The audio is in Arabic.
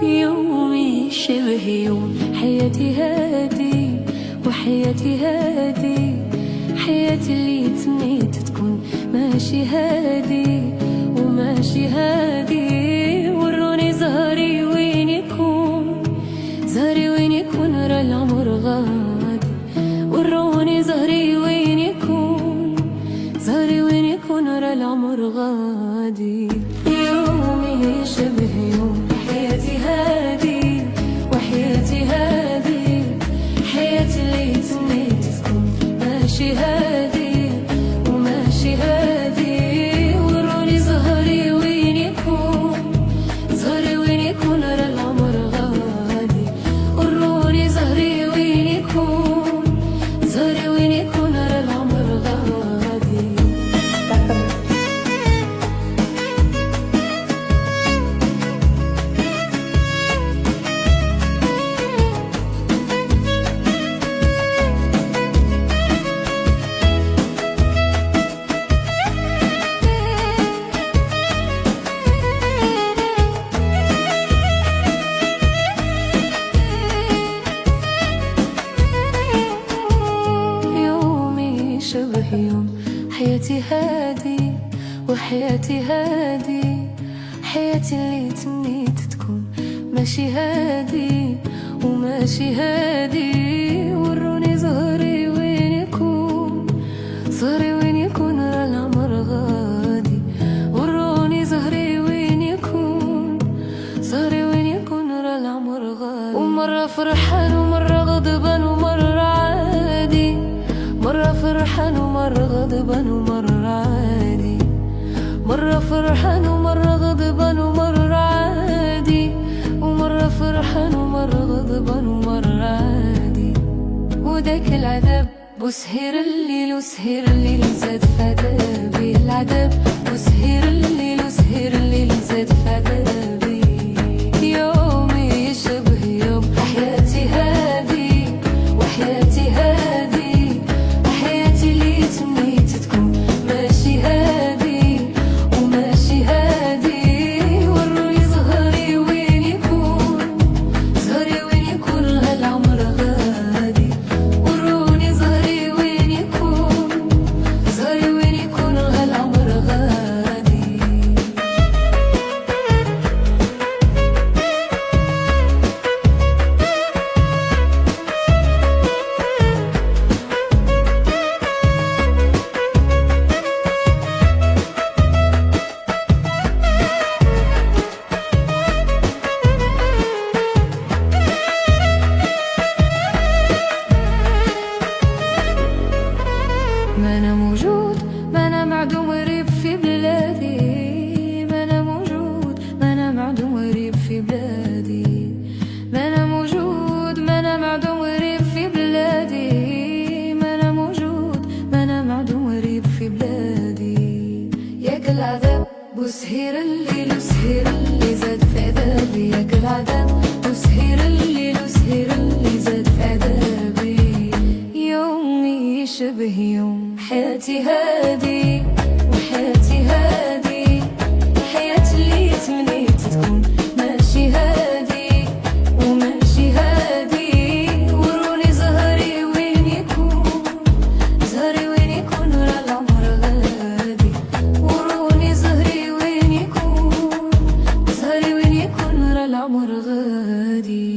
يومي شبه يوم حياتي هادي، وحياتي هادي، حياتي اللي تمنيت تكون ماشي هادي وماشي هادي. وروني زهري وين يكون، زهري وين يكون، راه العمر غادي. وروني زهري وين يكون، زهري وين يكون، راه العمر غادي. يومي شبه يوم حياتي هادي، وحياتي هادي، حياتي اللي تمنيت تكون ماشي هادي وماشي هادي. وروني زهري وين يكون، زهري وين يكون، راه العمر غادي. وروني زهري وين يكون، زهري وين يكون، راه العمر غادي. شبه يوم حياتي هادي، وحياتي هادي، حياتي اللي تمنيت تكون ماشي هادي وماشي هادي. وروني زهري وين يكون، زهري وين يكون، راه العمر غادي. وروني زهري وين يكون، زهري وين يكون، راه العمر غادي. ومرة فرحان ومرة غضبان ومرة عادي، مرة فرحان ومرة غضبان ومرة عادي. مرة فرحان ومرة غضبان ومرة عادي. ومرة فرحان ومرة غضبان ومرة عادي. وداك العذاب وسهر الليل، وسهر الليل زاد فدابي العذاب. وسهر الليل، وسهر الليل زاد فدابي. يومي شبه يوم حياتي هادي، وحياتي هادي، حياتي اللي تمنيت تكون ماشي هادي وماشي هادي. وروني زهري وين يكون، زهري وين يكون، راه العمر غادي. وروني زهري وين يكون، زهري وين يكون، راه العمر غادي. ما أنا موجود، ما أنا معدوم غريب في بلادي. ما أنا موجود، ما أنا معدوم غريب في بلادي. ما أنا موجود، ما أنا معدوم غريب في بلادي. ما أنا موجود، ما أنا معدوم غريب في بلادي. ياك العذاب وسهير الليل، وسهير اللي زاد في عذابي. ياك العذاب وسهير الليل، وسهير اللي زاد في عذابي. يومي شبه يوم حياتي هادي، وحياتي هادي، حياتي اللي تمنيت تكون ماشي هادي وماشي هادي. وروني زهري وين يكون، زهري وين يكون، راه العمر غادي. وروني زهري وين يكون، زهري وين يكون، راه العمر غادي.